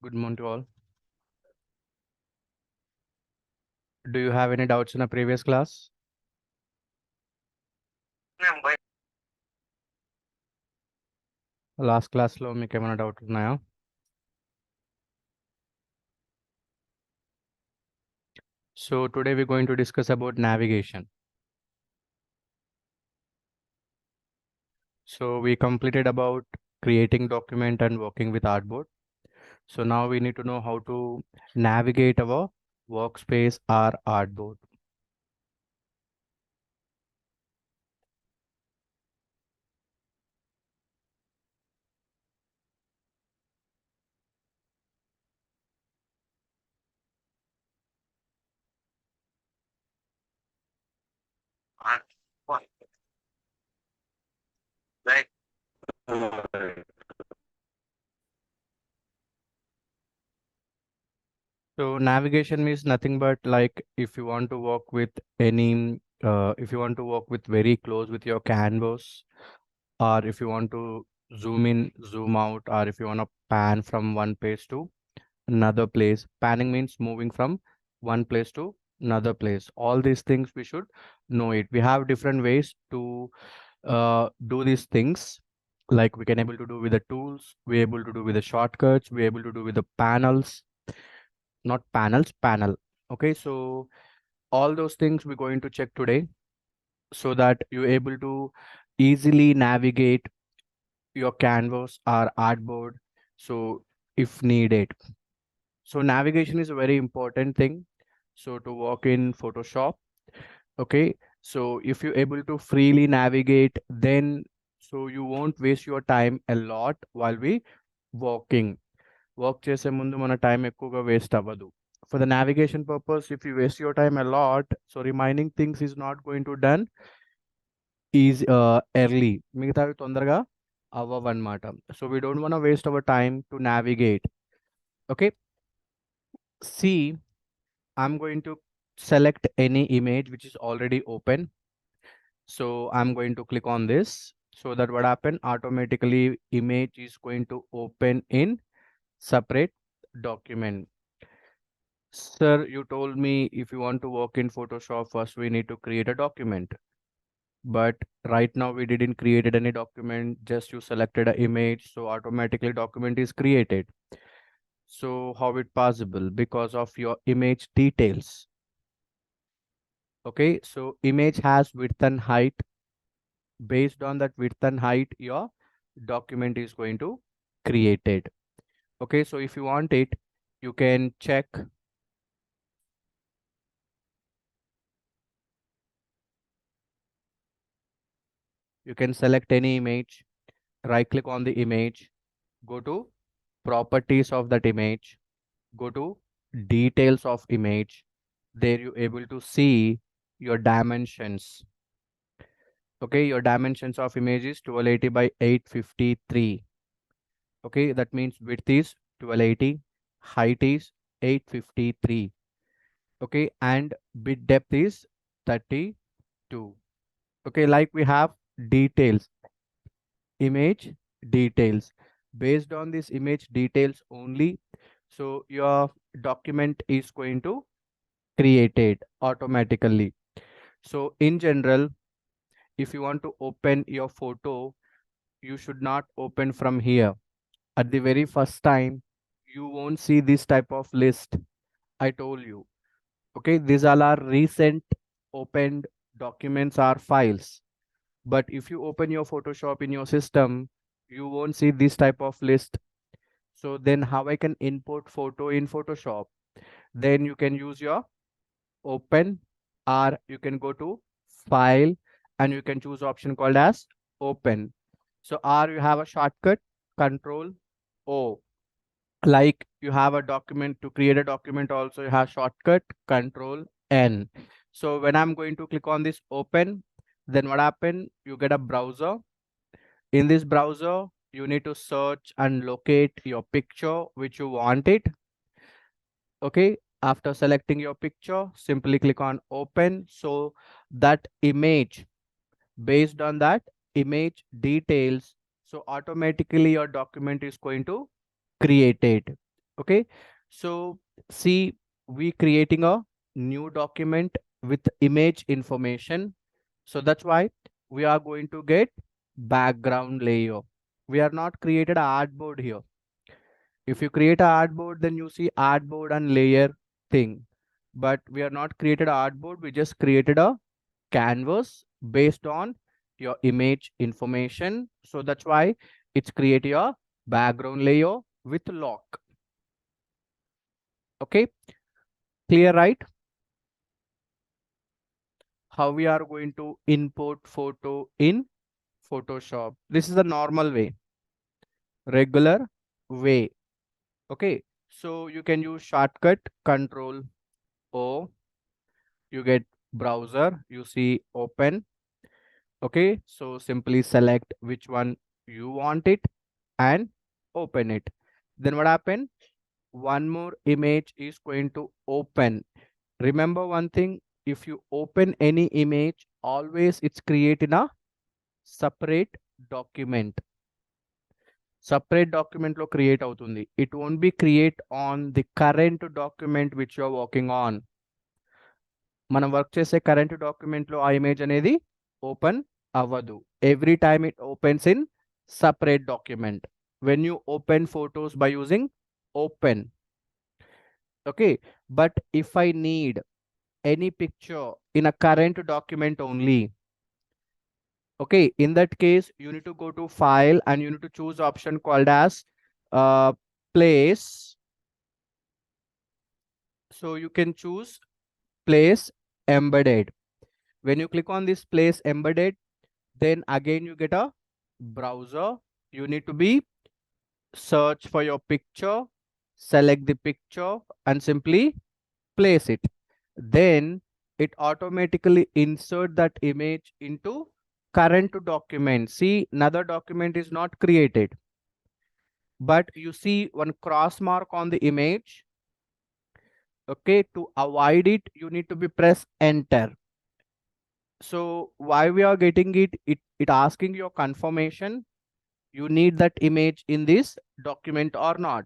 Good morning to all. Do you have any doubts in a previous class? Last class లో మీకు ఏమైనా doubt ఉన్నాయా? So today we're going to discuss about navigation. So we completed about creating document and working with artboard. So now we need to know how to navigate our workspace or artboard. So navigation means nothing but like if you want to work with any if you want to work with very close with your canvas, or if you want to zoom in, zoom out, or if you want to pan from one place to another place. Panning means moving from one place to another place. All these things we should know it. We have different ways to do these things. Like we can able to do with the tools, we're able to do with the shortcuts, we're able to do with the panels, not panels, panel. Okay, so all those things we're going to check today so that you're able to easily navigate your canvas or artboard. So if needed. So navigation is a very important thing. So to work in Photoshop, okay. So if you're able to freely navigate, then so you won't waste your time a lot while we working. Work చేసే ముందు మన time ఎక్కువగా waste అవ్వదు. For the navigation purpose, if you waste your time a lot, so remaining things is not going to done is early. మిగతావి తొందరగా అవ్వవన్నమాట. So we don't want to waste our time to navigate. Okay. See, I'm going to select any image which is already open. So I'm going to click on this so that what happen automatically image is going to open in separate document. Sir, you told me if you want to work in Photoshop, first we need to create a document. But right now we didn't create any document, just you selected an image, so automatically document is created. So how it possible? Because of your image details. Okay, so image has width and height. Based on that width and height, your document is going to created. Okay, so if you want it, you can check. You can select any image, right click on the image, go to properties of that image, go to details of image. There you able to see your dimensions. Okay, your dimensions of image is 1280 by 853. Okay, that means width is 1280, height is 853. Okay, and bit depth is 32. Okay, like we have details, image details. Based on this image details only, so your document is going to created automatically. So in general, if you want to open your photo, you should not open from here. At the very first time, you won't see this type of list. I told you. Okay, these all are recent opened documents or files. But if you open your Photoshop in your system, you won't see this type of list. So then how I can import photo in Photoshop? Then you can use your open, or you can go to file and you can choose option called as open. So or you have a shortcut control O. Like you have a document, to create a document also you have shortcut control N. So when I'm going to click on this open, then what happen? You get a browser. In this browser, you need to search and locate your picture which you want it. Okay, after selecting your picture, simply click on open. So that image, based on that image details, so automatically your document is going to create it. Okay, so see, we creating a new document with image information. So that's why we are going to get background layer. We are not created a artboard here. If you create a artboard, then you see artboard and layer thing. But we are not created a artboard. We just created a canvas based on your image information. So that's why it's create your background layer with lock. Okay, clear, right? How we are going to import photo in Photoshop. This is the normal way, regular way. Okay, so you can use shortcut Control O. You get browser, you see open. Okay, so simply select which one you want it and open it. Then what happened? One more image is going to open. Remember one thing, if you open any image, always it's created in a separate document. Separate document lo create అవుతుంది. It won't be create on the current document which you are working on. మనం work చేసే current document లో ఆ image అనేది open అవ్వదు. Every time it opens in separate document when you open photos by using open. Okay, but if I need any picture in a current document only, okay, in that case you need to go to file and you need to choose option called as place. So you can choose place embedded. When you click on this place embedded, then again you get a browser. You need to be search for your picture, select the picture and simply place it. Then it automatically insert that image into current document. See, another document is not created, but you see one cross mark on the image. Okay, to avoid it, you need to be press enter. So why we are getting it asking your confirmation, you need that image in this document or not.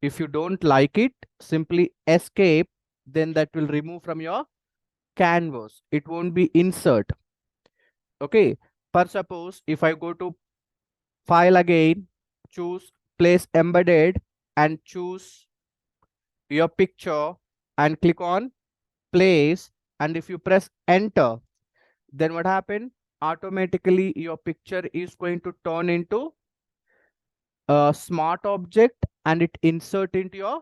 If you don't like it, simply escape, then that will remove from your canvas. It won't be insert. Okay, for suppose if I go to file again, choose place embedded and choose your picture and click on place, and if you press enter, then what happened? Automatically your picture is going to turn into a smart object and it insert into your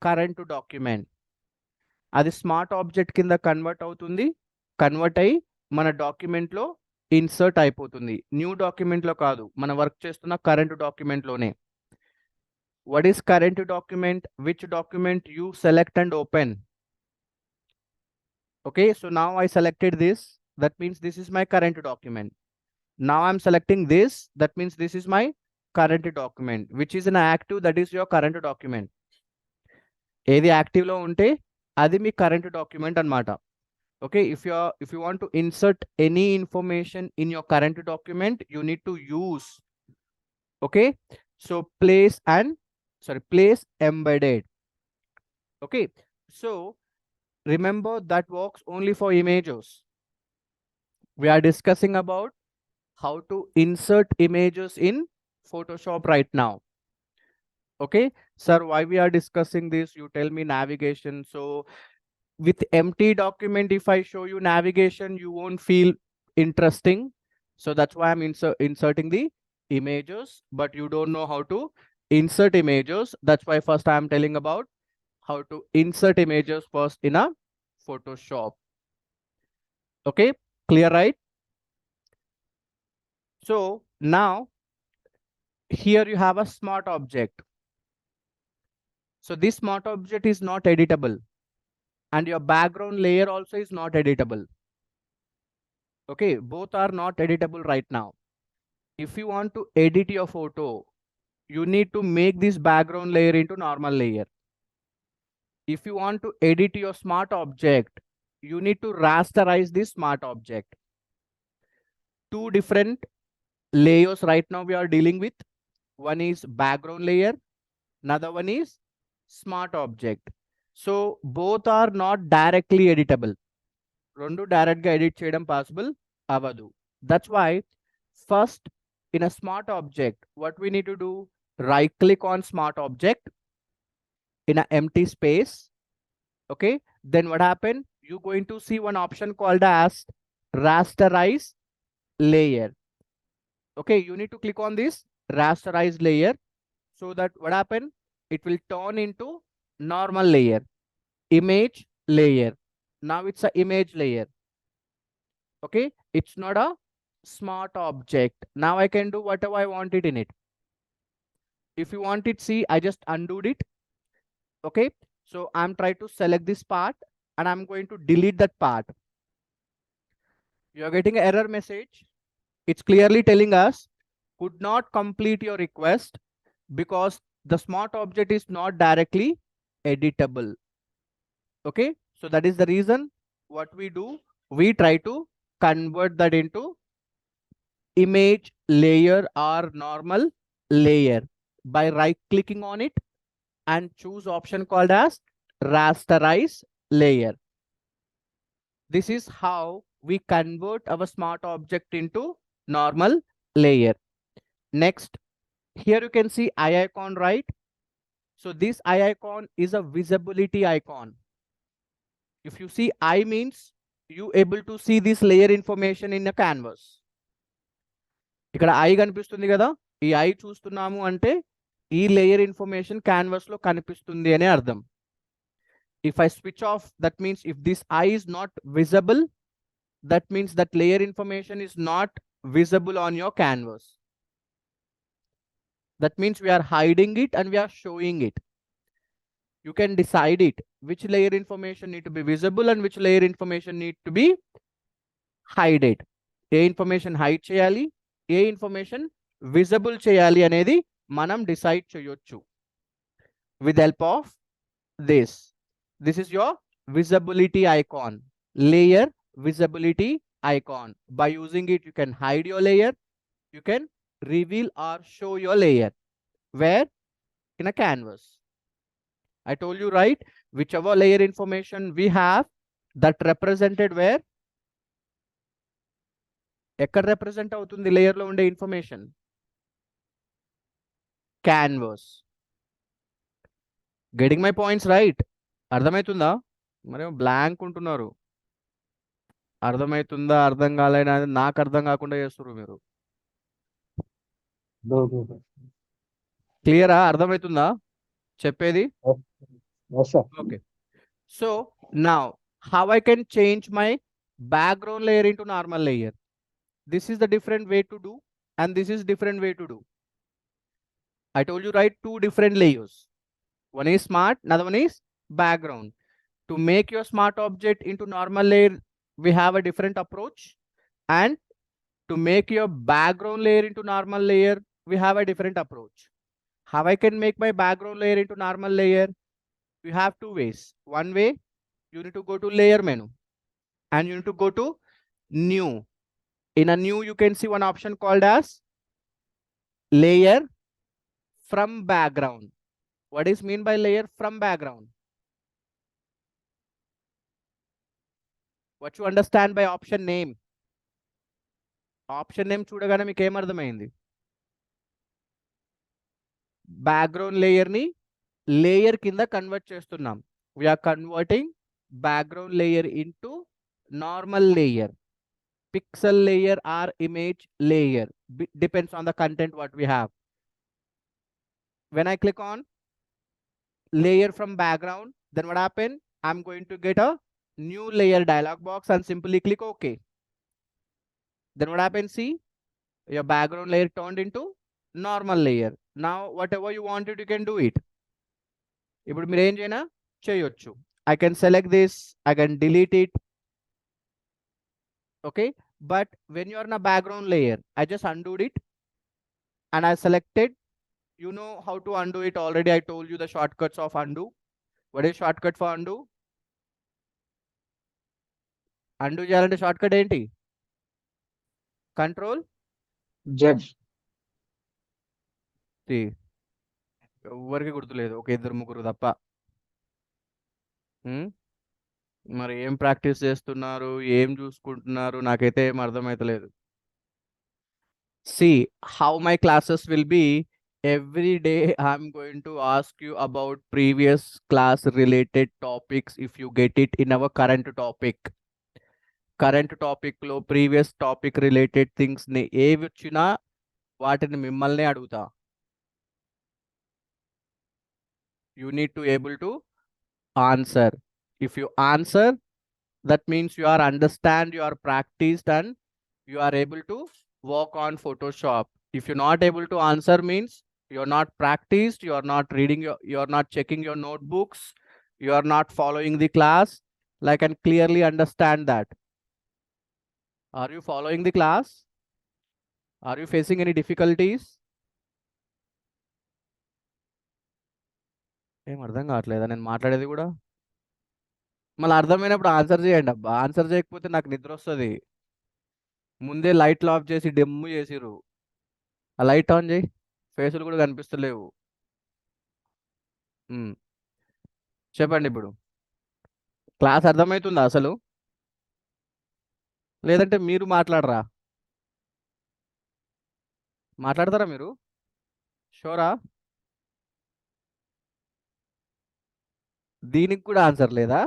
current document. అది smart object కింద convert అవుతుంది. Convert అయ్యి మన document లో insert అయిపోతుంది. New document లో కాదు, మన వర్క్ చేస్తున్న కరెంట్ డాక్యుమెంట్ లోనే. What is current document? Which document you select and open? Okay, so now I selected this. That means this is my current document. Now I'm selecting this. That means this is my current document. Which is an active, that is your current document. ఏది active లో ఉంటే అది మీ current document అన్నమాట. Okay, if you want to insert any information in your current document, you need to use, okay, so place embedded. Okay, so remember that works only for images. We are discussing about how to insert images in Photoshop right now. Okay, sir, why we are discussing this? You tell me navigation. So with empty document, if I show you navigation, you won't feel interesting. So that's why I'm inserting the images, but you don't know how to insert images. That's why first I'm telling about how to insert images first in a Photoshop. Okay, clear, right? So now here you have a smart object. So this smart object is not editable and your background layer also is not editable. Okay, both are not editable right now. If you want to edit your photo, you need to make this background layer into normal layer. If you want to edit your smart object, you need to rasterize this smart object. Two different layers right now we are dealing with. One is background layer, another one is smart object. So both are not directly editable. Rendu direct ga edit cheyadam possible avadu. That's why first in a smart object, what we need to do, right click on smart object in an empty space. Okay, then what happened, you're going to see one option called as rasterize layer. Okay, you need to click on this rasterize layer, so that what happened, it will turn into normal layer, image layer. Now it's a image layer. Okay, it's not a smart object. Now I can do whatever I want it in it. If you want it, see, I just undo it. Okay, so I'm trying to select this part and I'm going to delete that part. You're getting an error message. It's clearly telling us could not complete your request because the smart object is not directly editable. Okay, so that is the reason what we do, we try to convert that into image layer or normal layer by right clicking on it and choose option called as rasterize layer. This is how we convert our smart object into normal layer. Next, here you can see eye icon, right? So this eye icon is a visibility icon. If you see eye means you able to see this layer information in a canvas. ఇక్కడ I కనిపిస్తుంది కదా, ఈ I చూస్తున్నాము అంటే ఈ layer information canvas లో కనిపిస్తుంది అనే అర్థం. If I switch off, that means if this eye is not visible, that means that layer information is not visible on your canvas. That means we are hiding it and we are showing it. You can decide it, which layer information need to be visible and which layer information need to be hided. A information hide చేయాలి, ఏ information visible చేయాలి అనేది మనం decide చేయొచ్చు with the help of this. This is your visibility icon, layer visibility icon. By using it, you can hide your layer, you can reveal or show your layer. Where? In a canvas. I told you, right? Whichever layer information we have, that represented where? ఎక్కడ represent అవుతుంది layer లో ఉండే information? Canvas. Getting my points right? అర్థమవుతుందా? మరి blank ఉంటున్నారు. అర్థమవుతుందా అర్థం కాలేనా నాకు అర్థం కాకుండా చేస్తున్నారు మీరు. క్లియరా? అర్థమవుతుందా చెప్పేది? Okay, so now how I can change my background layer into normal layer. This is the different way to do and this is different way to do. I told you, right, two different layers. One is smart, another one is background. To make your smart object into normal layer, we have a different approach, and to make your background layer into normal layer, we have a different approach. How I can make my background layer into normal layer? You have two ways. One way, you need to go to layer menu and you need to go to new. In a new, you can see one option called as layer from background. What is mean by layer from background? What you understand by option name? Option name చూడగానే మీకు ఏమర్థమైంది? Background layer ని layer కింద convert చేస్తున్నాం. we are converting background layer into normal layer, pixel layer or image layer, depends on the content what we have. When I click on layer from background, then what happen, I'm going to get a new layer dialog box and simply click OK. Then what happens, see, your background layer turned into normal layer. Now whatever you wanted, you can do it. ఇప్పుడు మీరు ఏం చేయనా చేయొచ్చు. I can select this, I can delete it. Okay, but when you are in a background layer, I just undo it and I selected. You know how to undo it already. I told you the shortcuts of undo. What is shortcut for undo? Undo చేయాలంటే shortcut ఏంటి? Control Z. C. ఎవ్వరికి గుర్తులేదు, ఒక ఇద్దరు ముగ్గురు తప్ప. ఉమ్, మరి ఏం ప్రాక్టీస్ చేస్తున్నారు, ఏం చూసుకుంటున్నారు, నాకైతే ఏం అర్థమైతలేదు. See how my classes will be. Every day I'm going to ask you about previous class related topics if you get it in our current topic. Current topic లో ప్రీవియస్ టాపిక్ రిలేటెడ్ థింగ్స్ ని ఏవి వచ్చినా వాటిని మిమ్మల్ని అడుగుతా. You need to able to answer. If you answer, that means you are understand, you are practiced, and you are able to work on Photoshop. If you're not able to answer, means you're not practiced, you are not reading your, you are not checking your notebooks, you are not following the class. Like, I can clearly understand that. Are you following the class? Are you facing any difficulties? ఏం అర్థం కావట్లేదా నేను మాట్లాడేది కూడా? మళ్ళీ అర్థమైనప్పుడు answer చేయండి అబ్బా. Answer చేయకపోతే నాకు నిద్ర వస్తుంది. ముందే లైట్లు ఆఫ్ చేసి డెమ్ము చేసిర్రు. ఆ లైట్ ఆన్ చేయి, ఫేసులు కూడా కనిపిస్తలేవు. చెప్పండి ఇప్పుడు. క్లాస్ అర్థమవుతుందా అసలు? లేదంటే మీరు మాట్లాడరా? మాట్లాడతారా మీరు? షోరా? దీనికి కూడా ఆన్సర్ లేదా?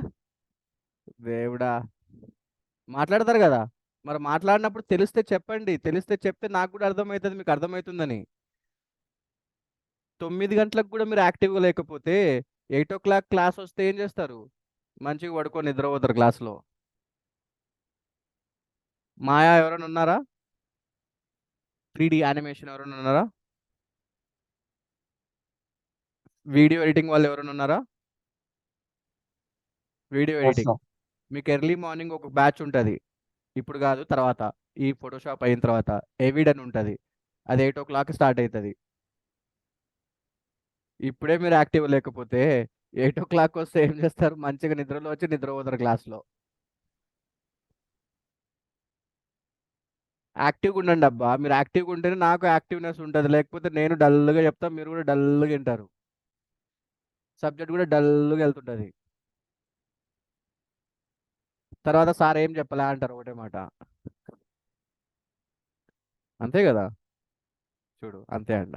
దేవుడా, మాట్లాడతారు కదా. మరి మాట్లాడినప్పుడు తెలిస్తే చెప్పండి, తెలిస్తే చెప్తే నాకు కూడా అర్థమవుతుంది, మీకు అర్థమవుతుందని. 9 గంటలకు కూడా మీరు యాక్టివ్గా లేకపోతే 8 o'clock క్లాస్ వస్తే ఏం చేస్తారు? మంచిగా పడుకొని నిద్రపోతారు క్లాస్లో. మాయా ఎవరైనా ఉన్నారా? 3D యానిమేషన్ ఎవరైనా ఉన్నారా? వీడియో ఎడిటింగ్ వాళ్ళు ఎవరైనా ఉన్నారా? వీడియో ఎడిటింగ్ మీకు ఎర్లీ మార్నింగ్ ఒక బ్యాచ్ ఉంటుంది. ఇప్పుడు కాదు, తర్వాత ఈ ఫోటోషాప్ అయిన తర్వాత ఎవిడ్ అని ఉంటుంది. అది 8 o'clock స్టార్ట్ అవుతుంది. ఇప్పుడే మీరు యాక్టివ్ లేకపోతే 8 o'clock వస్తే ఏం చేస్తారు? మంచిగా నిద్రలో వచ్చి నిద్రపోతారు క్లాస్లో. యాక్టివ్గా ఉండండి అబ్బా. మీరు యాక్టివ్గా ఉంటేనే నాకు యాక్టివ్నెస్ ఉంటుంది, లేకపోతే నేను డల్గా చెప్తా, మీరు కూడా డల్గా వింటారు, సబ్జెక్ట్ కూడా డల్గా వెళ్తుంటుంది. తర్వాత సార్ ఏం చెప్పలే అంటారు ఒకటే మాట. అంతే కదా? చూడు, అంతే అంట.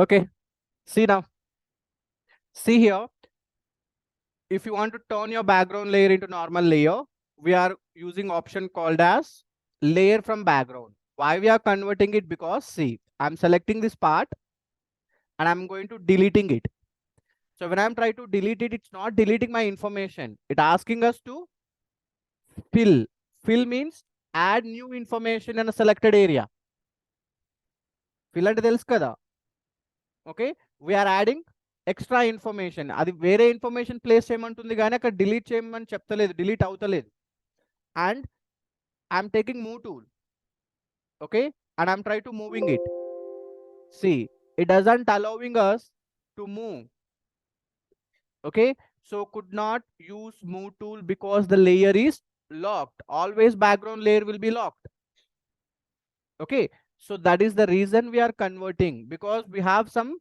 Okay, see now. See here, if you want to turn your background layer into normal layer, we are using option called as layer from background. Why we are converting it? Because see, I'm selecting this part and I'm going to deleting it. So when I'm trying to delete it, it's not deleting my information. It's asking us to fill. Fill means add new information in a selected area. Fill అంటే తెలుసు కదా. Okay, we're adding extra information. అది వేరే information place చేయమంటుంది కానీ అక్కడ delete చేయమని చెప్తలేదు, డిలీట్ అవుతలేదు. And I'm taking move tool. Okay, and I'm try to moving it. See, it doesn't allowing us to move. Okay, so could not use move tool because the layer is locked. Always background layer will be locked. Okay, so that is the reason we are converting, because we have some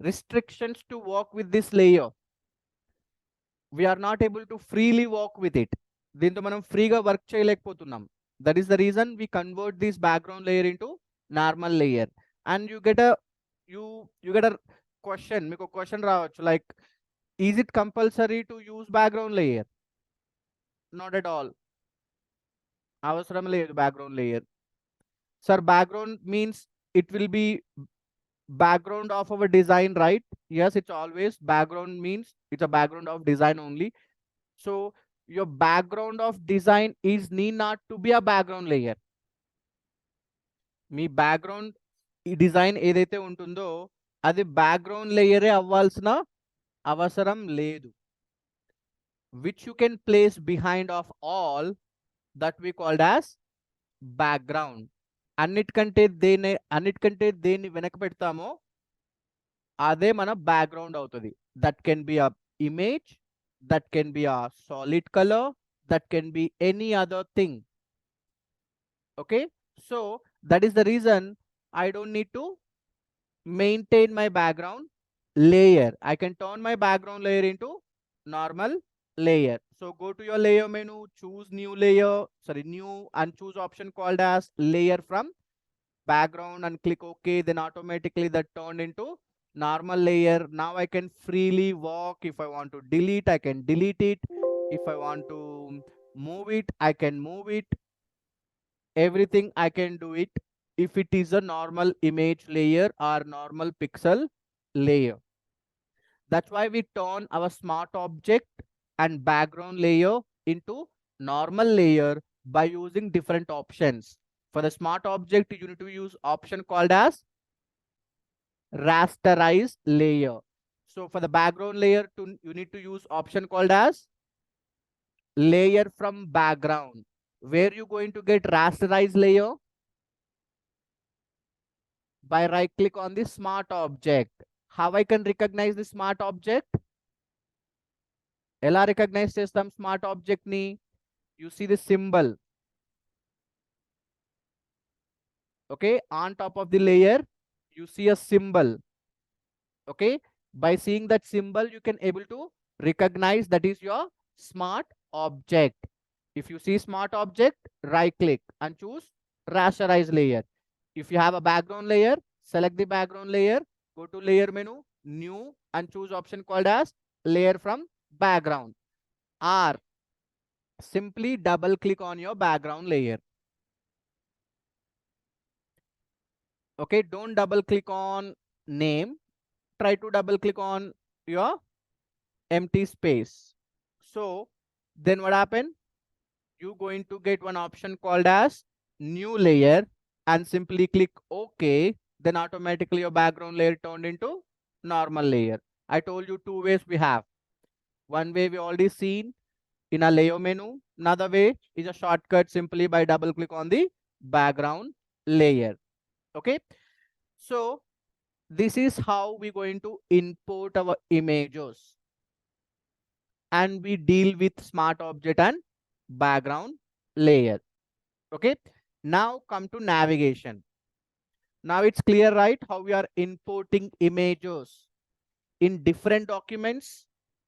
restrictions to work with this layer. We are not able to freely work with it. దీంతో మనం ఫ్రీగా work చేయలేకపోతున్నాం. That is the reason we convert this background layer into normal layer. And you get a question. మీకు question రావచ్చు, like, is it compulsory to use background layer? Not at all. అవసరం లేదు background layer. Sir, background means it will be background of our design, right? Yes, it's always background means it's a background of design only. So your background of design is need not to be a background layer. మీ background ఈ design ఏదైతే ఉంటుందో అది background లేయరే అవ్వాల్సిన అవసరం లేదు. Which you can place behind of all that we called as background. అన్నిటికంటే దేన్ని వెనక పెడతామో అదే మన బ్యాక్గ్రౌండ్ అవుతుంది. That can be a image, that can be a solid color, that can be any other thing. Okay, so that is the reason I don't need to maintain my background layer. I can turn my background layer into normal layer. So go to your layer menu, choose new layer, sorry, new, and choose option called as layer from background and click OK. Then automatically that turned into normal layer. Now I can freely walk. If I want to delete, I can delete it. If I want to move it, I can move it. Everything I can do it if it is a normal image layer or normal pixel layer. That's why we turn our smart object and background layer into normal layer by using different options. For the smart object, you need to use option called as rasterize layer. So for the background layer, you need to use option called as layer from background. Where you going to get rasterize layer? By right click on the smart object. How I can recognize the smart object? ఎలా recognize చేస్తాం smart object ni? You see the symbol. Okay, on top of the layer, you see a symbol. Okay, by seeing that symbol, you can able to recognize that is your smart object. If you see smart object, right click and choose rasterize layer. If you have a background layer, select the background layer, go to layer menu, new, and choose option called as layer from background. Or simply double click on your background layer. Okay, don't double click on name. Try to double click on your empty space. So then what happened? You're going to get one option called as new layer and simply click OK. Then automatically your background layer turned into normal layer. I told you two ways we have. One way we already seen in a layer menu. Another way is a shortcut simply by double click on the background layer. Okay. So this is how we're going to import our images and we deal with smart object and background layer. Okay, now come to navigation. Now it's clear, right, how we are importing images in different documents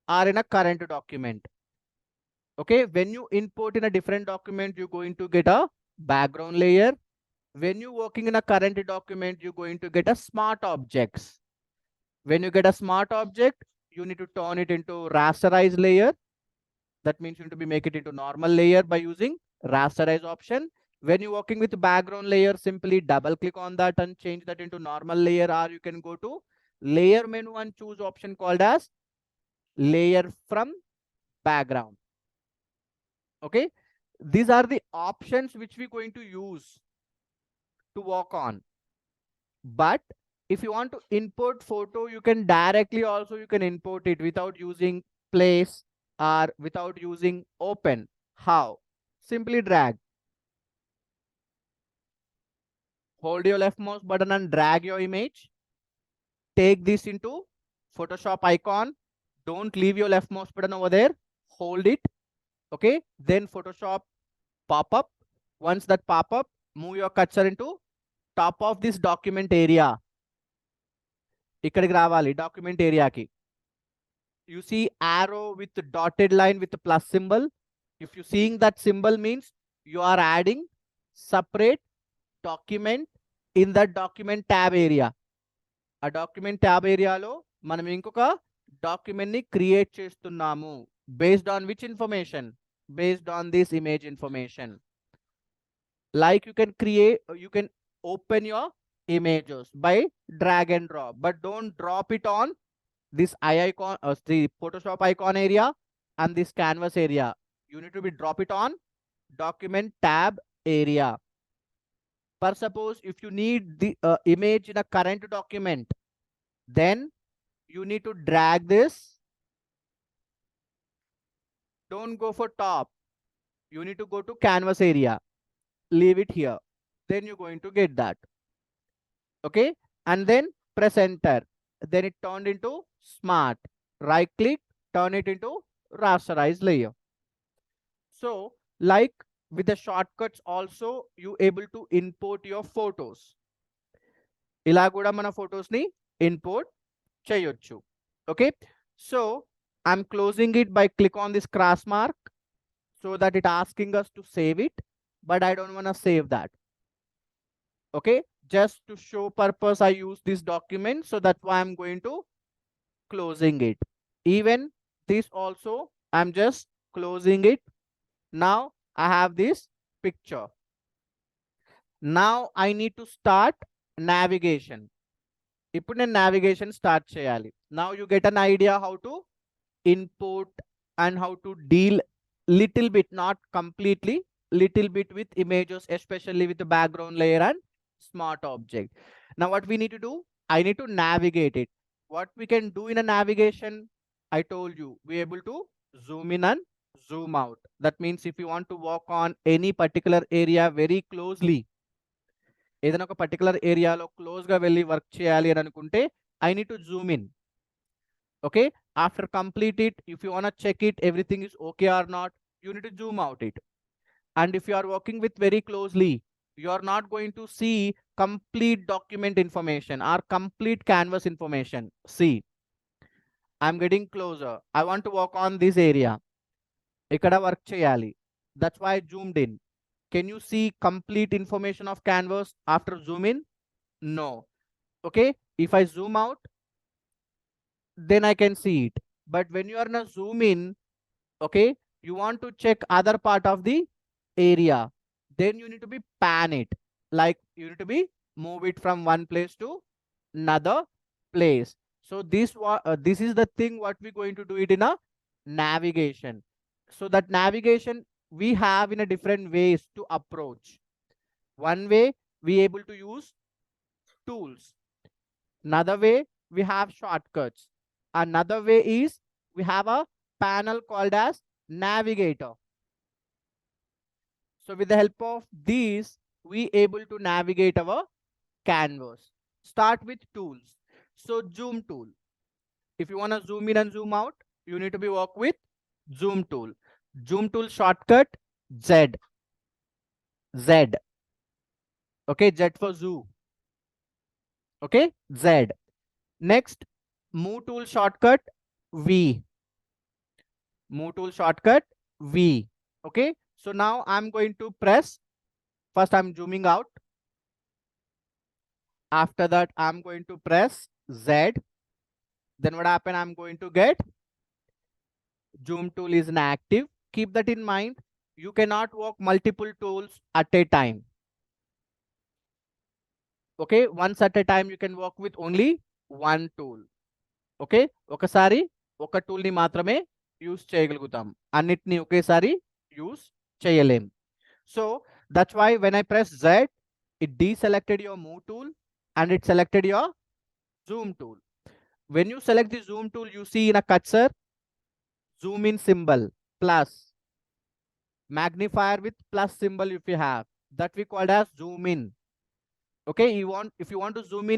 or in a current document. Okay, when you import in a different document, you're going to get a background layer. When you're working in a current document, you're going to get a smart objects. When you get a smart object, you need to turn it into rasterize layer. That means you need to be make it into normal layer by using rasterize option. When you're working with background layer, simply double click on that and change that into normal layer, or you can go to layer menu and choose option called as layer from background. Okay, these are the options which we're going to use to work on. But if you want to import photo, you can directly also you can import it without using place or without using open. How? Simply drag. Hold your left mouse button and drag your image. Take this into Photoshop icon. Don't leave your left mouse button over there. Hold it. Okay. Then Photoshop pop up. Once that pop up, move your cursor into top of this document area. ఇక్కడికి రావాలి document area ki. You see arrow with the dotted line with the plus symbol. If you seeing that symbol means you are adding separate document in that document tab area. A document tab area lo మనం ఇంకొక document ని create చేస్తున్నాము. Based on which information? Based on this image information. Like you can open your images by drag and drop, but don't drop it on this eye icon or the Photoshop icon area and this canvas area. You need to be drop it on document tab area. For suppose if you need the image in a current document, then you need to drag this. Don't go for top. You need to go to canvas area. Leave it here. Then you're going to get that. Okay. And then press enter. Then it turned into smart. Right click, turn it into rasterize layer. So like with the shortcuts also you able to import your photos. ఇలా కూడా మన photos ని import చేయొచ్చు. Okay, so I'm closing it by click on this cross mark so that it asking us to save it, but I don't want to save that. Okay, just to show purpose I use this document, so that's why I'm going to closing it. Even this also I'm just closing it. Now I have this picture. Now I need to start navigation. ఇప్పుడు నేను navigation start చేయాలి. Now you get an idea how to import and how to deal little bit, not completely, little bit with images, especially with the background layer and smart object. Now what we need to do, I need to navigate it. What we can do in a navigation, I told you, we able to zoom in and zoom out. That means if you want to walk on any particular area very closely, ఏదైనా ఒక particular ఏరియాలో close గా వెళ్ళి work చేయాలి అని అనుకుంటే I need to zoom in. Okay, after complete it, if you want to check it everything is okay or not, you need to zoom out it. And if you are working with very closely, you are not going to see complete document information or complete canvas information. See, I'm getting closer, I want to work on this area, ikkada work cheyali, that's why I zoomed in. Can you see complete information of canvas after zoom in? No. Okay, if I zoom out, then I can see it. But when you are in a zoom in, okay, you want to check other part of the area, then you need to be pan it, like you need to be move it from one place to another place. So this is the thing what we're going to do it in a navigation. So that navigation we have in a different ways to approach. One way we able to use tools, another way we have shortcuts, another way is we have a panel called as navigator. So with the help of these, we able to navigate our canvas. Start with tools. So zoom tool. If you want to zoom in and zoom out, you need to be work with zoom tool. Zoom tool shortcut Z. Z. Okay, Z for zoom. Okay, Z. Next, move tool shortcut V. Move tool shortcut V. Okay, so now I'm going to press, first I'm zooming out. After that, I'm going to press Z. Then what happened? I'm going to get zoom tool is inactive. Keep that in mind. You cannot work multiple tools at a time. Okay, once at a time you can work with only one tool. Okay, ఒకసారి ఒక tool ని మాత్రమే use చేయగలుగుతాం, అన్నిటిని ఒకేసారి use చేయలేం. So that's why when I press Z, it deselected your move tool and it selected your zoom tool. When you select the zoom tool, you see in a cursor zoom in symbol plus, magnifier with plus symbol if you have, that we called as zoom in. Okay, if you want to zoom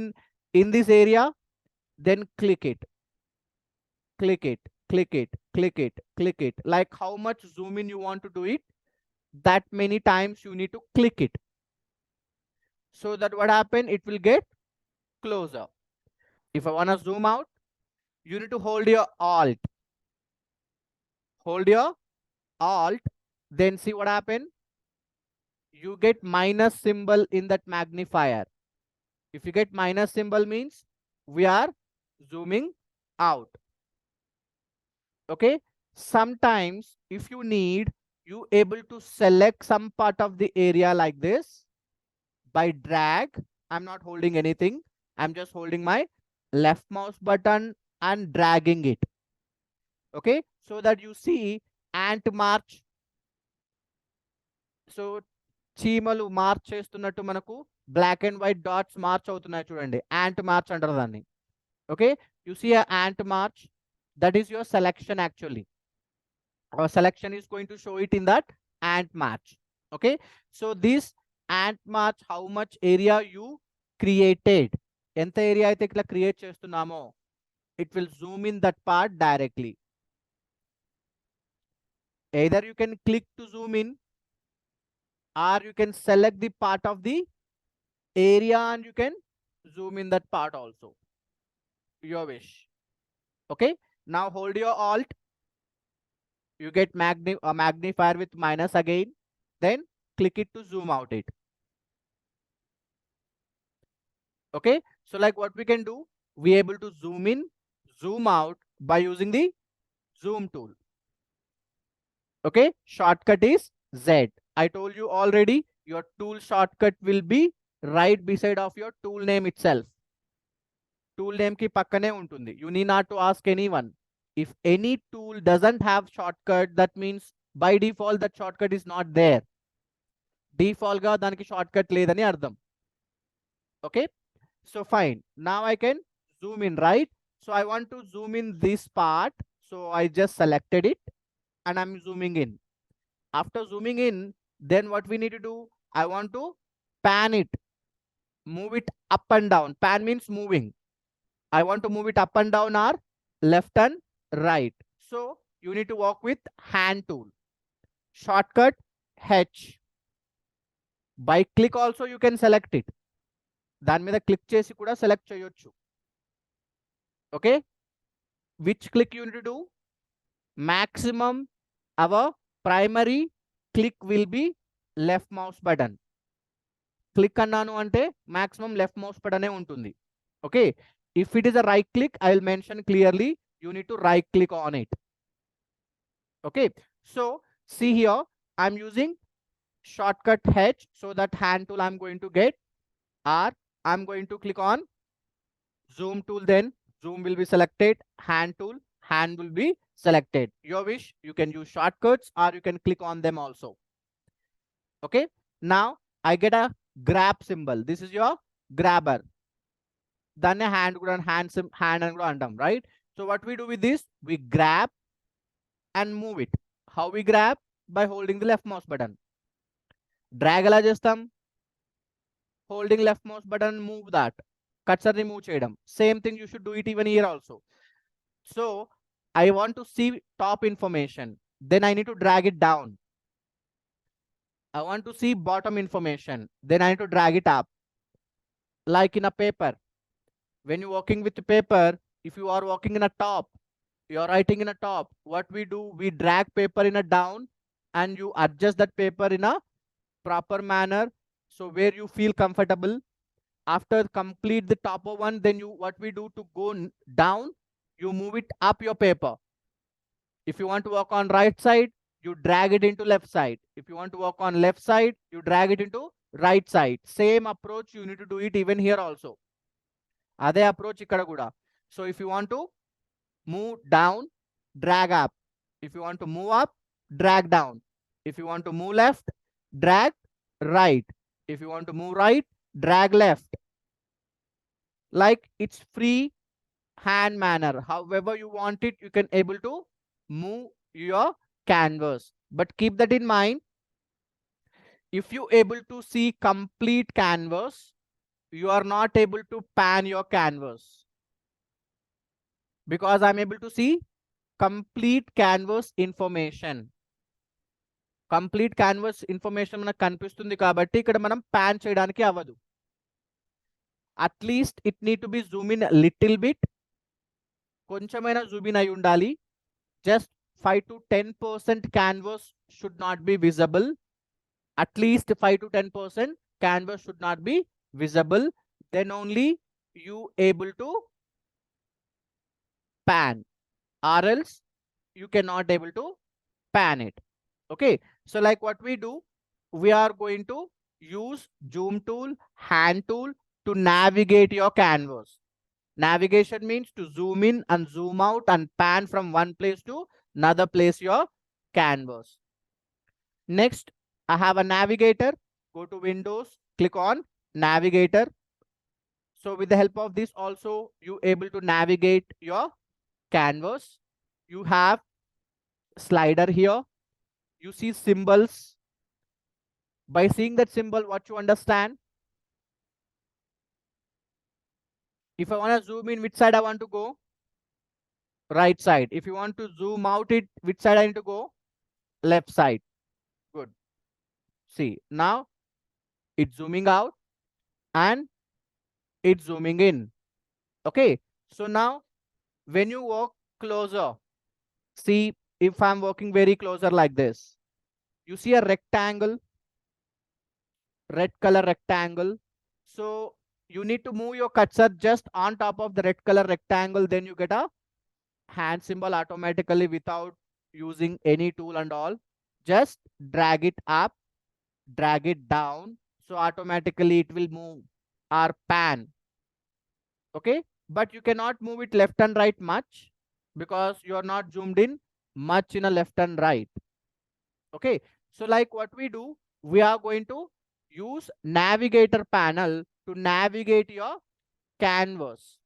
in this area, then click it, click it, click it, click it, click it. Like how much zoom in you want to do it, that many times you need to click it, so that what happen, it will get closer. If I want to zoom out, you need to hold your alt, hold your alt, then see what happen, you get minus symbol in that magnifier. If you get minus symbol means we are zooming out. Okay, sometimes if you need, you able to select some part of the area like this by drag. I'm not holding anything, I'm just holding my left mouse button and dragging it. Okay, so that you see ant march. So చీమలు march చేస్తున్నట్టు మనకు black and white dots march అవుతున్నాయి చూడండి, ant march అంటారు దాన్ని. Okay, you see a ant march, that is your selection actually. Our selection is going to show it in that ant march. Okay, so this ant march, how much area you created, ఎంత area అయితే ఇట్లా create చేస్తున్నామో, it will zoom in that part directly. Either you can click to zoom in, or you can select the part of the area and you can zoom in that part also, your wish. Okay, now hold your alt, you get a magnifier with minus again, then click it to zoom out it. Okay, so like what we can do, we able to zoom in, zoom out by using the zoom tool. Okay, shortcut is Z. I told you already, your tool shortcut will be right beside of your tool name itself. Tool name ki pakkane untundi. You need not to ask anyone. If any tool doesn't have shortcut, that means by default that shortcut is not there. Default ga daniki shortcut ledani ardham. Okay, so fine. Now I can zoom in, right? So I want to zoom in this part. So I just selected it and I'm zooming in. After zooming in, then what we need to do, I want to pan it, move it up and down. Pan means moving. I want to move it up and down or left and right. So you need to work with hand tool. Shortcut H. By click also you can select it. దాని మీద click చేసి కూడా select చేయొచ్చు. Okay, which click you need to do? Maximum our primary click will be left mouse button. Click అన్నాను అంటే maximum left mouse button ఉంటుంది. Okay, if it is a right click, I will mention clearly you need to right click on it. Okay, so see here, I'm using shortcut H, so that hand tool I'm going to get, or I'm going to click on zoom tool, then zoom will be selected, hand tool, hand will be selected. Your wish, you can use shortcuts or you can click on them also. Okay, now I get a grab symbol. This is your grabber. Then a hand and antam, right? So what we do with this, we grab and move it. How we grab? By holding the left mouse button. Drag ala chestam, holding left mouse button, move that. Cursor remove cheyadam. Same thing you should do it even here also. So I want to see top information, then I need to drag it down. I want to see bottom information, then I need to drag it up. Like in a paper, when you're working with the paper, if you are working in a top, you are writing in a top, what we do, we drag paper in a down and you adjust that paper in a proper manner, so where you feel comfortable. After complete the top one, then you, what we do, to go down, you move it up your paper. If you want to work on right side, you drag it into left side. If you want to work on left side, you drag it into right side. Same approach you need to do it even here also. Ade approach ikkada kuda. So if you want to move down, drag up. If you want to move up, drag down. If you want to move left, drag right. If you want to move right, drag left. Like it's free hand manner. However you want it, you can able to move your canvas. But keep that in mind. If you able to see complete canvas, you are not able to pan your canvas. Because I'm able to see complete canvas information. Complete canvas information మనకు కనిపిస్తుంది కాబట్టి ఇక్కడ మనం pan చేయడానికి అవ్వదు. At least it need to be zoom in a little bit. కొంచెమైనా zoom in అయి ఉండాలి. Just 5 to 10% canvas should not be visible. At least 5 to 10% canvas should not be visible. Then only you able to pan, or else you cannot able to pan it. Okay, so like what we do, we are going to use zoom tool, hand tool to navigate your canvas. Navigation means to zoom in and zoom out and pan from one place to another place your canvas. Next, I have a navigator. Go to Windows, click on navigator. So with the help of this also, you able to navigate your canvas. You have slider here. You see symbols. By seeing that symbol, what you understand? If I want to zoom in, which side I want to go? Right side. If you want to zoom out it, which side I need to go? Left side. Good. See, now it's zooming out and it's zooming in. Okay, so now when you walk closer, see, if I'm walking very closer like this, you see a rectangle, red color rectangle. So you need to move your cursor just on top of the red color rectangle, then you get a hand symbol automatically without using any tool and all. Just drag it up, drag it down, so automatically it will move our pan. Okay, but you cannot move it left and right much because you are not zoomed in much in a left and right. Okay, so like what we do, we are going to use navigator panel to navigate your canvas.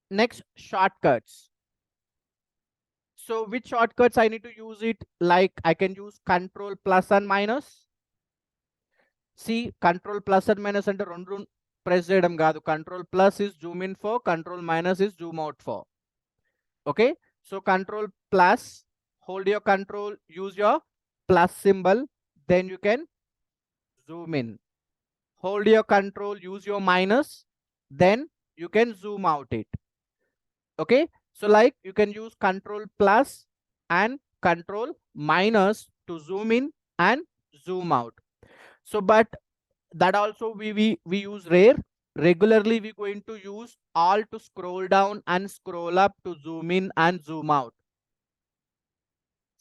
Next, shortcuts. So which shortcuts I need to use it? Like I can use control plus and minus. See, control plus and minus అంటే రెండు press చేయడం కాదు. Control plus is zoom in for, control minus is zoom out for. Okay, so control plus, hold your control, use your plus symbol, then you can zoom in. Hold your control, use your minus, then you can zoom out it. Okay, so like you can use control plus and control minus to zoom in and zoom out. So but that also we use rare. Regularly we're going to use alt to scroll down and scroll up to zoom in and zoom out.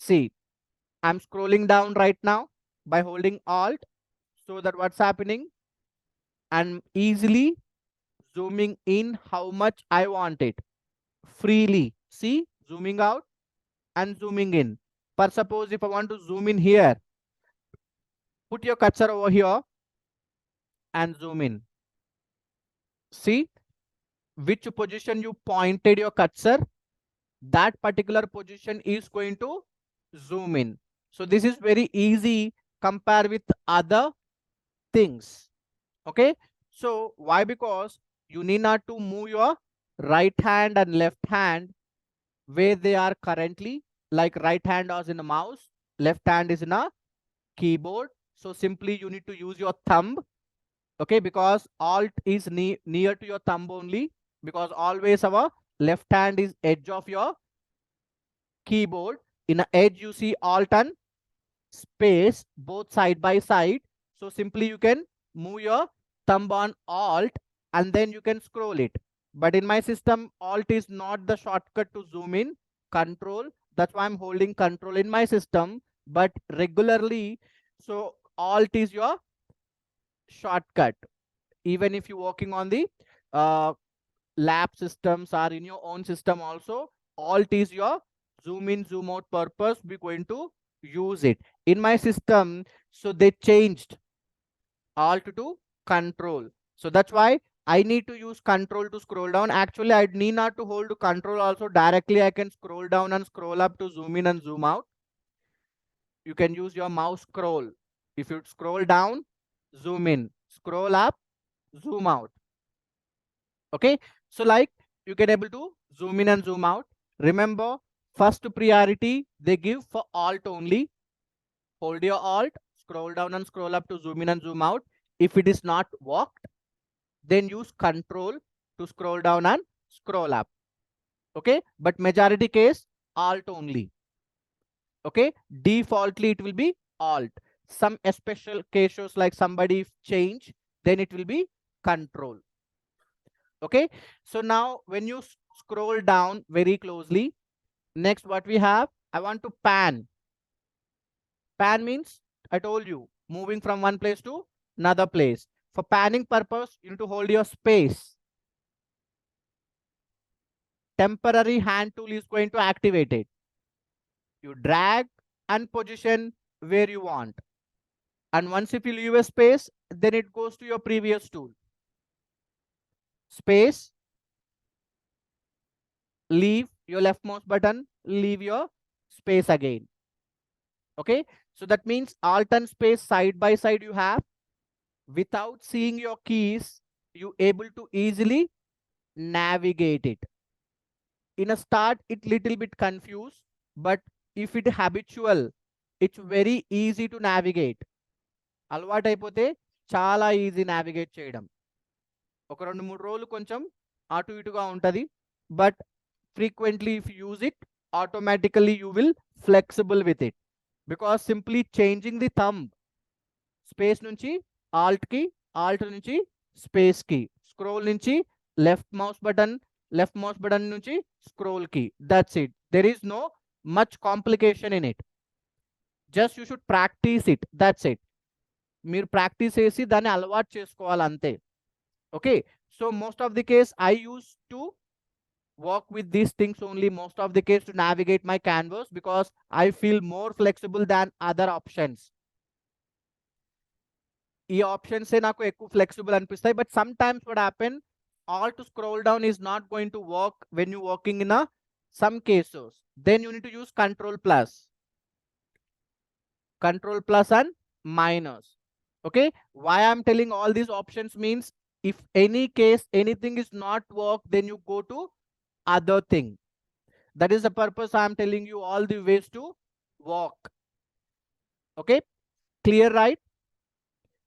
See, I'm scrolling down right now by holding alt, so that what's happening, I'm easily zooming in how much I want it freely. See, zooming out and zooming in. For suppose if I want to zoom in here, put your cursor over here and zoom in. See, which position you pointed your cursor, that particular position is going to zoom in. So this is very easy compare with other things. Okay, so why? Because you need not to move your right hand and left hand where they are currently. Like right hand is in a mouse, left hand is in a keyboard. So simply you need to use your thumb. Okay, because alt is near to your thumb only, because always our left hand is edge of your keyboard. In a edge you see alt and space both side by side. So simply you can move your thumb on alt and then you can scroll it. But in my system, alt is not the shortcut to zoom in, control. That's why I'm holding control in my system. But regularly, so alt is your shortcut. Even if you're working on the lab systems or in your own system also, alt is your zoom in, zoom out purpose. We're going to use it. In my system, so they changed alt to control. So that's why I need to use control to scroll down. Actually, I need not to hold control also. Directly, I can scroll down and scroll up to zoom in and zoom out. You can use your mouse scroll. If you scroll down, zoom in, scroll up, zoom out. Okay, so like you can able to zoom in and zoom out. Remember, first priority they give for alt only. Hold your alt, scroll down and scroll up to zoom in and zoom out. If it is not worked, then use control to scroll down and scroll up. Okay, but majority case alt only. Okay, defaultly it will be alt. Some special cases like somebody change, then it will be control. Okay, so now when you scroll down very closely, next what we have, I want to pan. Pan means, I told you, moving from one place to another place. For panning purpose, you need to hold your space. Temporary hand tool is going to activate it. You drag and position where you want. And once if you leave a space, then it goes to your previous tool. Space, leave your left mouse button, leave your space again. Okay, so that means alt and space side by side you have. Without seeing your keys, you able to easily navigate it. In a start, it little bit confused, but if it habitual, it's very easy to navigate. అలవాటు అయిపోతే చాలా easy navigate చేయడం. ఒక 2-3 రోజులు కొంచెం అటు ఇటుగా ఉంటది. But frequently if you use it, automatically you will flexible with it, because simply changing the thumb, space నుంచి alt కి, alt నుంచి space కి, scroll నుంచి left mouse button నుంచి scroll కి, that's it. There is no much complication in it. Just you should practice it, that's it. మీరు practice చేసి దాన్ని అలవాటు చేసుకోవాలి అంతే. Okay, so most of the case I use to work with these things only most of the case to navigate my canvas, because I feel more flexible than other options. ఈ options నాకు ఎక్కువ flexible అనిపిస్తాయి. But some times what happen, all to scroll down is not going to work when you working in a some cases. Then you need to use control plus and minus. Okay, why I'm telling all these options means, if any case anything is not work, then you go to other thing. That is the purpose I am telling you all the ways to walk. Okay, clear, right?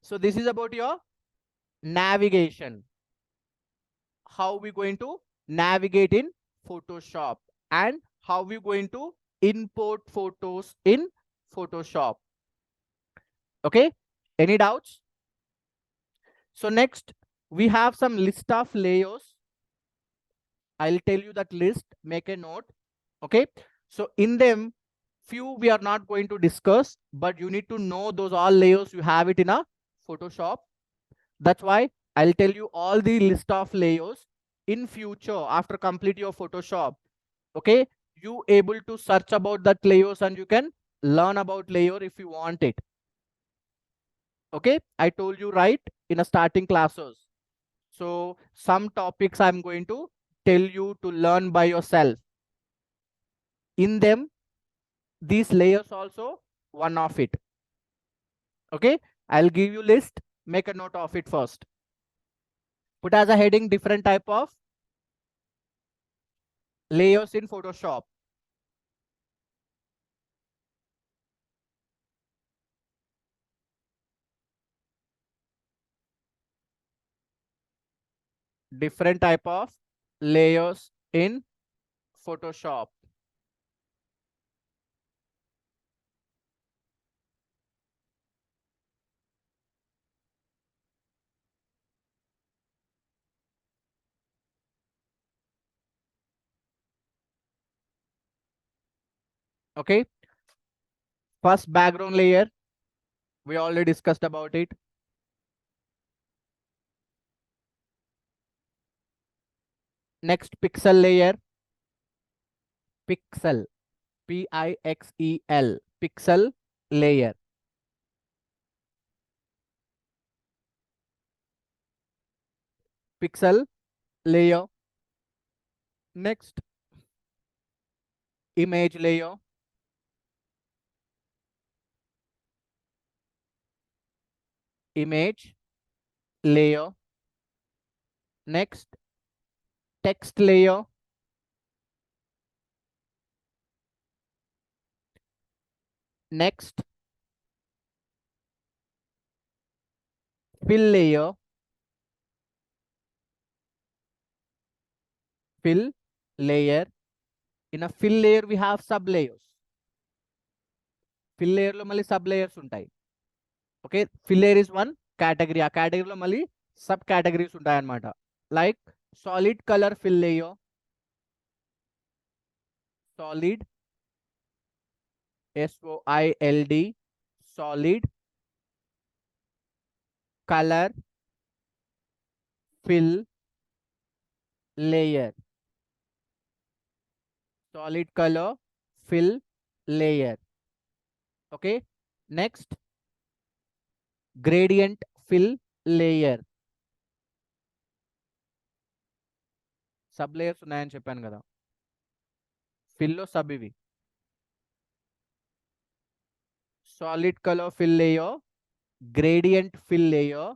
So this is about your navigation, how we going to navigate in Photoshop, and how we going to import photos in Photoshop. Okay, any doubts? So next we have some list of layers. I'll tell you that list, make a note. Okay, so in them few we are not going to discuss, but you need to know those all layers you have it in a Photoshop. That's why I'll tell you all the list of layers. In future, after complete your Photoshop, okay, you able to search about that layers and you can learn about layer if you want it. Okay, I told you right in a starting classes. So some topics I'm going to tell you to learn by yourself. In them, these layers also one of it. Okay, I'll give you list, make a note of it first. Put as a heading different type of layers in Photoshop. Different type of layers in Photoshop. Okay, first background layer, we already discussed about it. Next pixel layer, pixel, P-I-X-E-L, pixel layer. Pixel layer. Next image layer. Image layer. Next text layer. Next fill layer. Fill layer. In a fill layer we have sub layers. Fill layer lo mali sub layers untai. Okay, fill layer is one category. A category lo mali sub categories untai anamata. Like solid color fill layer, solid, SOILD, solid color fill layer. Solid color fill layer. Okay, next gradient fill layer. Sub layers ఉన్నాయని చెప్పాను కదా, fill లో sub ఇవి. Solid color fill layer, gradient fill layer,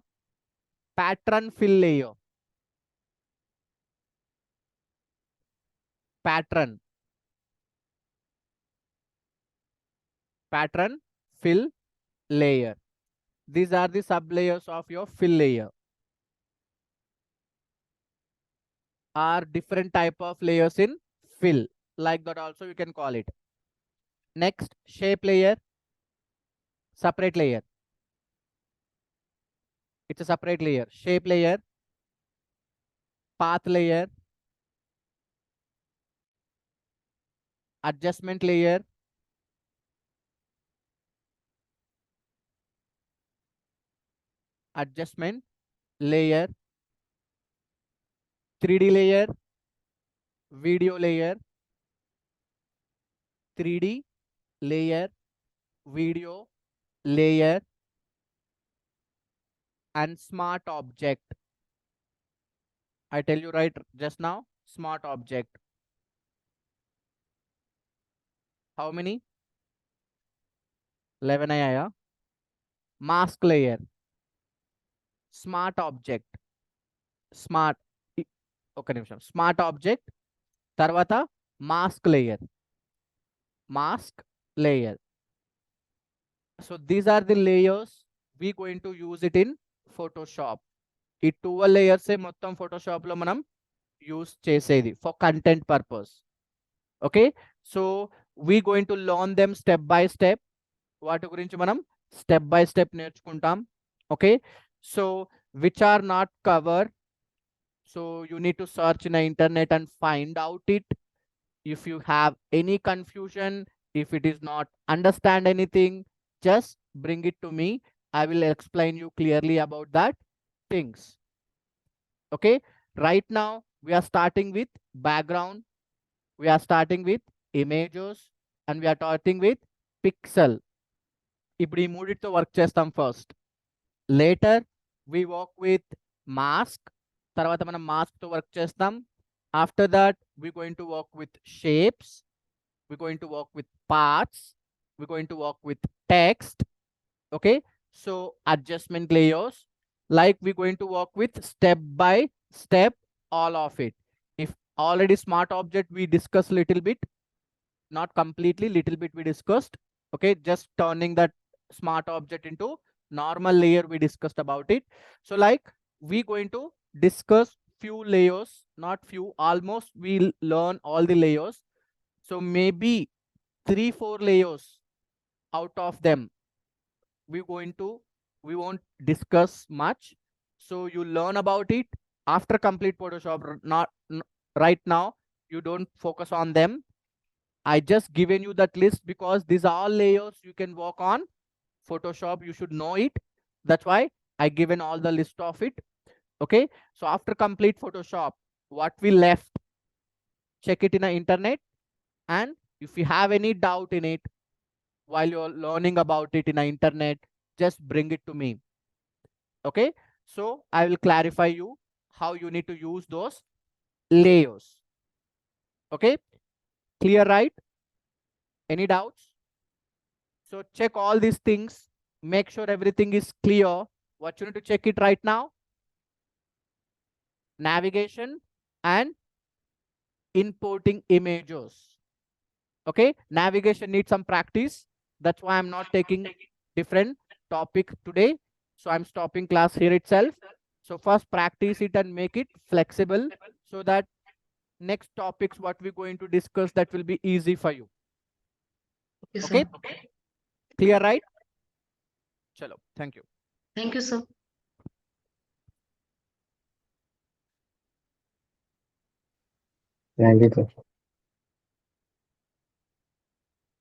pattern fill layer. Pattern fill layer. These are the sub layers of your fill layer. Are different type of layers in fill, like that also you can call it. Next, shape layer, separate layer. It's a separate layer. Shape layer, path layer, adjustment layer, adjustment layer, 3D layer, video layer, 3D layer, video layer, and smart object. I tell you right just now, smart object. How many? 11 आया. Mask layer, smart object, smart. ఒక నిమిషం. Smart object, తర్వాత mask layer, mask layer. So these are the layers we going to use it in Photoshop. ఈ 12 layers మొత్తం Photoshop లో మనం use చేసేది for content purpose. Okay, so we going to learn them step by step. వాటి గురించి మనం step by step నేర్చుకుంటాం. Okay, so which are not covered, so you need to search in the internet and find out it. If you have any confusion, if it is not understand anything, just bring it to me. I will explain you clearly about that things. Okay, right now we are starting with background, we are starting with images, and we are starting with pixel. ఇప్పుడు ఈ మూడిటితో work చేస్తాం first. Later we work with mask, తర్వాత మనం mask తో work చేస్తాం. After that we're going to work with shapes, we're going to work with parts, we're going to work with text. Okay, so adjustment layers, like we're going to work with step by step all of it. If already smart object we discussed little bit, not completely, little bit we discussed. Okay, just turning that smart object into normal layer, we discussed about it. So like we going to discuss few layers, not few, almost we'll learn all the layers. So maybe 3-4 layers out of them we won't discuss much. So you learn about it after complete Photoshop, not right now. You don't focus on them. I just given you that list because these are all layers you can work on Photoshop. You should know it. That's why I given all the list of it. Okay, so after complete Photoshop, what we left, check it in the internet, and if you have any doubt in it while you're learning about it in the internet, just bring it to me. Okay, so I will clarify you how you need to use those layers. Okay, clear, right? Any doubts? So check all these things, make sure everything is clear. What you need to check it right now? Navigation and importing images. Okay, navigation needs some practice. That's why I'm not taking different topic today. So I'm stopping class here itself. So first practice it and make it flexible so that next topics what we're going to discuss, that will be easy for you. Okay, Okay, clear, right? Chalo, thank you. Thank you, sir. Thank you, sir.